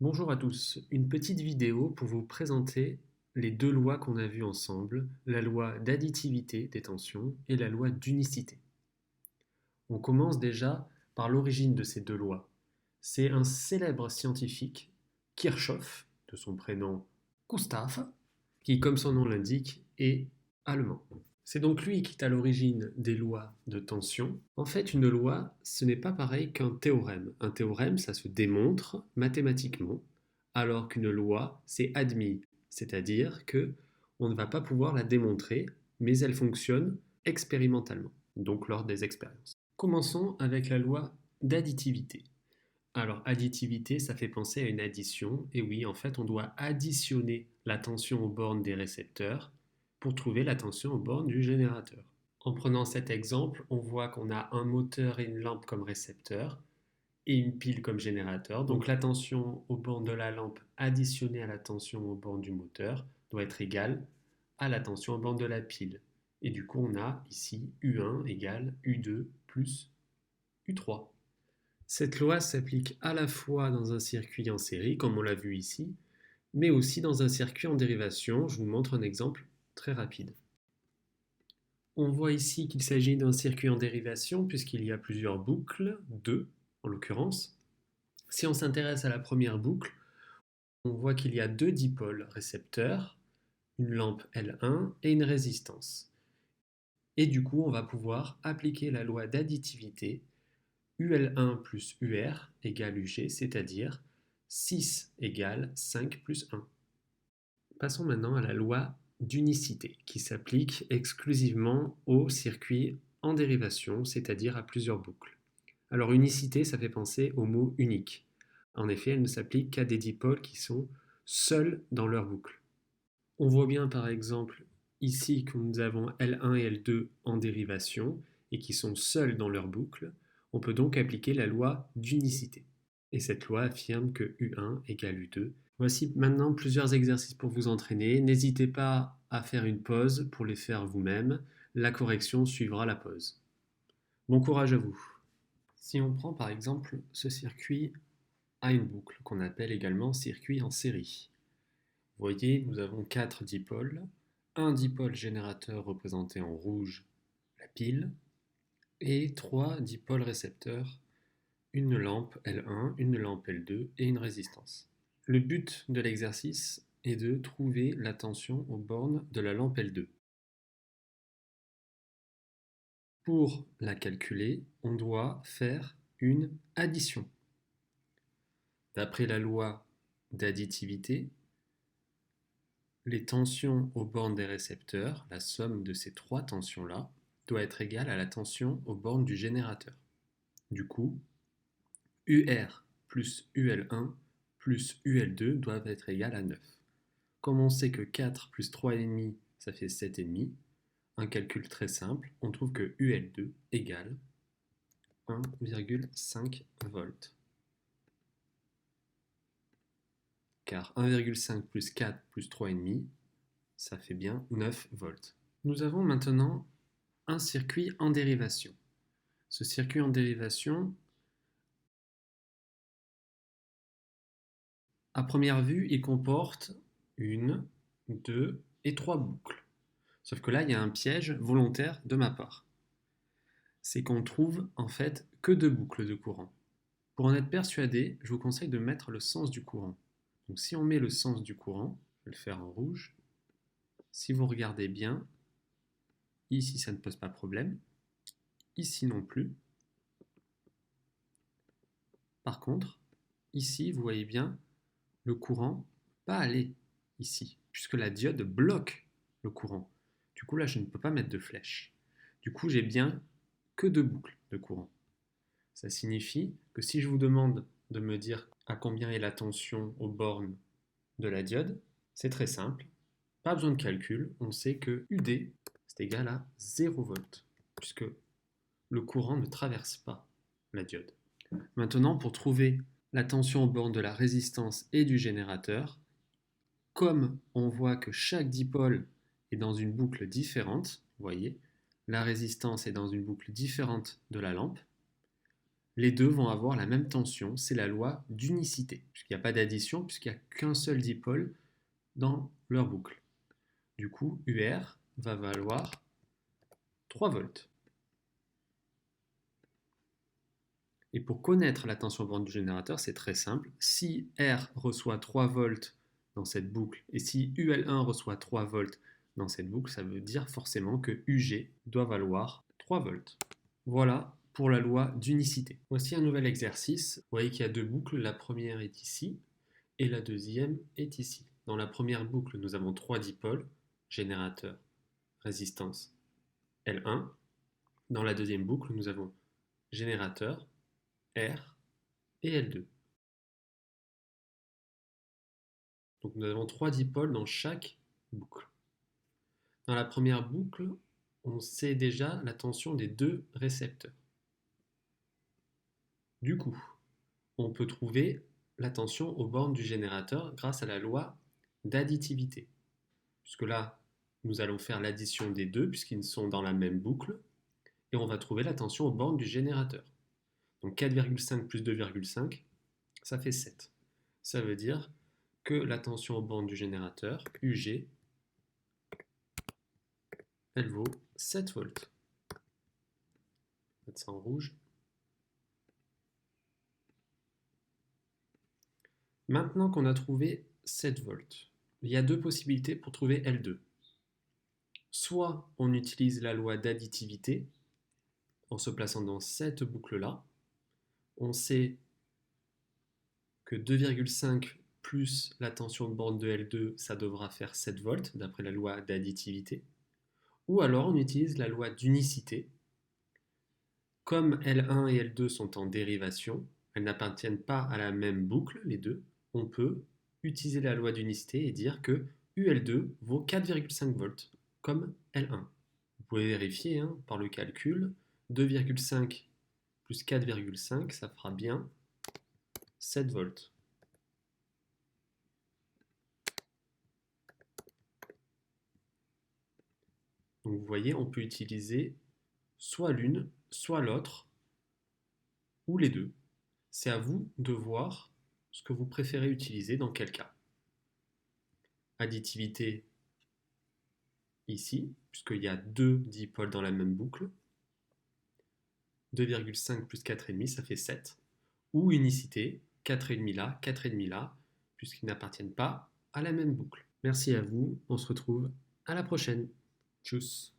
Bonjour à tous, une petite vidéo pour vous présenter les deux lois qu'on a vues ensemble, la loi d'additivité des tensions et la loi d'unicité. On commence déjà par l'origine de ces deux lois. C'est un célèbre scientifique, Kirchhoff, de son prénom Gustav, qui, comme son nom l'indique, est allemand. C'est donc lui qui est à l'origine des lois de tension. En fait, une loi, ce n'est pas pareil qu'un théorème. Un théorème, ça se démontre mathématiquement, alors qu'une loi, c'est admis, c'est-à-dire que on ne va pas pouvoir la démontrer, mais elle fonctionne expérimentalement, donc lors des expériences. Commençons avec la loi d'additivité. Alors, additivité, ça fait penser à une addition, et oui, en fait, on doit additionner la tension aux bornes des récepteurs pour trouver la tension aux bornes du générateur. En prenant cet exemple, on voit qu'on a un moteur et une lampe comme récepteurs et une pile comme générateur. Donc la tension aux bornes de la lampe additionnée à la tension aux bornes du moteur doit être égale à la tension aux bornes de la pile. Et du coup, on a ici U1 égale U2 plus U3. Cette loi s'applique à la fois dans un circuit en série, comme on l'a vu ici, mais aussi dans un circuit en dérivation. Je vous montre un exemple très rapide. On voit ici qu'il s'agit d'un circuit en dérivation puisqu'il y a plusieurs boucles, deux en l'occurrence. Si on s'intéresse à la première boucle, on voit qu'il y a deux dipôles récepteurs, une lampe L1 et une résistance. Et du coup, on va pouvoir appliquer la loi d'additivité UL1 plus UR égale UG, c'est-à-dire 6 égale 5 plus 1. Passons maintenant à la loi d'unicité, qui s'applique exclusivement au circuit en dérivation, c'est-à-dire à plusieurs boucles. Alors unicité, ça fait penser au mot unique. En effet, elle ne s'applique qu'à des dipôles qui sont seuls dans leur boucle. On voit bien par exemple ici que nous avons L1 et L2 en dérivation et qui sont seuls dans leur boucle. On peut donc appliquer la loi d'unicité. Et cette loi affirme que U1 égale U2. Voici maintenant plusieurs exercices pour vous entraîner. N'hésitez pas à faire une pause pour les faire vous-même. La correction suivra la pause. Bon courage à vous. Si on prend par exemple ce circuit à une boucle qu'on appelle également circuit en série. Vous voyez, nous avons 4 dipôles, un dipôle générateur représenté en rouge, la pile, et 3 dipôles récepteurs, une lampe L1, une lampe L2 et une résistance. Le but de l'exercice est de trouver la tension aux bornes de la lampe L2. Pour la calculer, on doit faire une addition. D'après la loi d'additivité, les tensions aux bornes des récepteurs, la somme de ces trois tensions-là, doit être égale à la tension aux bornes du générateur. Du coup, UR plus UL1 plus UL2 doivent être égales à 9. Comme on sait que 4 plus 3,5, ça fait 7,5, un calcul très simple, on trouve que UL2 égale 1,5 volts. Car 1,5 plus 4 plus 3,5, ça fait bien 9 volts. Nous avons maintenant un circuit en dérivation. Ce circuit en dérivation, à première vue, il comporte une, deux et trois boucles. Sauf que là, il y a un piège volontaire de ma part. C'est qu'on trouve en fait que deux boucles de courant. Pour en être persuadé, je vous conseille de mettre le sens du courant. Donc si on met le sens du courant, je vais le faire en rouge. Si vous regardez bien, ici ça ne pose pas problème, ici non plus. Par contre, ici vous voyez bien, le courant ne peut pas aller ici, puisque la diode bloque le courant. Du coup là je ne peux pas mettre de flèche. Du coup j'ai bien que deux boucles de courant. Ça signifie que si je vous demande de me dire à combien est la tension aux bornes de la diode, c'est très simple. Pas besoin de calcul, on sait que UD c'est égal à 0 volts, puisque le courant ne traverse pas la diode. Maintenant, pour trouver la tension aux bornes de la résistance et du générateur, comme on voit que chaque dipôle est dans une boucle différente, vous voyez, la résistance est dans une boucle différente de la lampe, les deux vont avoir la même tension, c'est la loi d'unicité, puisqu'il n'y a pas d'addition, puisqu'il n'y a qu'un seul dipôle dans leur boucle. Du coup, UR va valoir 3 volts. Et pour connaître la tension borne du générateur, c'est très simple. Si R reçoit 3 volts dans cette boucle, et si UL1 reçoit 3 volts dans cette boucle, ça veut dire forcément que UG doit valoir 3 volts. Voilà pour la loi d'unicité. Voici un nouvel exercice. Vous voyez qu'il y a deux boucles. La première est ici et la deuxième est ici. Dans la première boucle, nous avons 3 dipôles, générateur, résistance, L1. Dans la deuxième boucle, nous avons générateur, R et L2. Donc nous avons 3 dipôles dans chaque boucle. Dans la première boucle, on sait déjà la tension des deux récepteurs. Du coup, on peut trouver la tension aux bornes du générateur grâce à la loi d'additivité. Puisque là, nous allons faire l'addition des deux puisqu'ils sont dans la même boucle et on va trouver la tension aux bornes du générateur. Donc 4,5 plus 2,5, ça fait 7. Ça veut dire que la tension aux bornes du générateur, UG, elle vaut 7 volts. On va mettre ça en rouge. Maintenant qu'on a trouvé 7 volts, il y a deux possibilités pour trouver L2. Soit on utilise la loi d'additivité en se plaçant dans cette boucle-là. On sait que 2,5 plus la tension de borne de L2, ça devra faire 7 volts d'après la loi d'additivité. Ou alors on utilise la loi d'unicité. Comme L1 et L2 sont en dérivation, elles n'appartiennent pas à la même boucle, les deux, on peut utiliser la loi d'unicité et dire que UL2 vaut 4,5 volts, comme L1. Vous pouvez vérifier par le calcul, 2,5 plus 4,5, ça fera bien 7 volts. Donc vous voyez, on peut utiliser soit l'une, soit l'autre, ou les deux. C'est à vous de voir ce que vous préférez utiliser dans quel cas. Additivité ici, puisqu'il y a deux dipôles dans la même boucle. 2,5 plus 4,5, ça fait 7. Ou unicité, 4,5 là, 4,5 là, puisqu'ils n'appartiennent pas à la même boucle. Merci à vous, on se retrouve à la prochaine. Tchuss.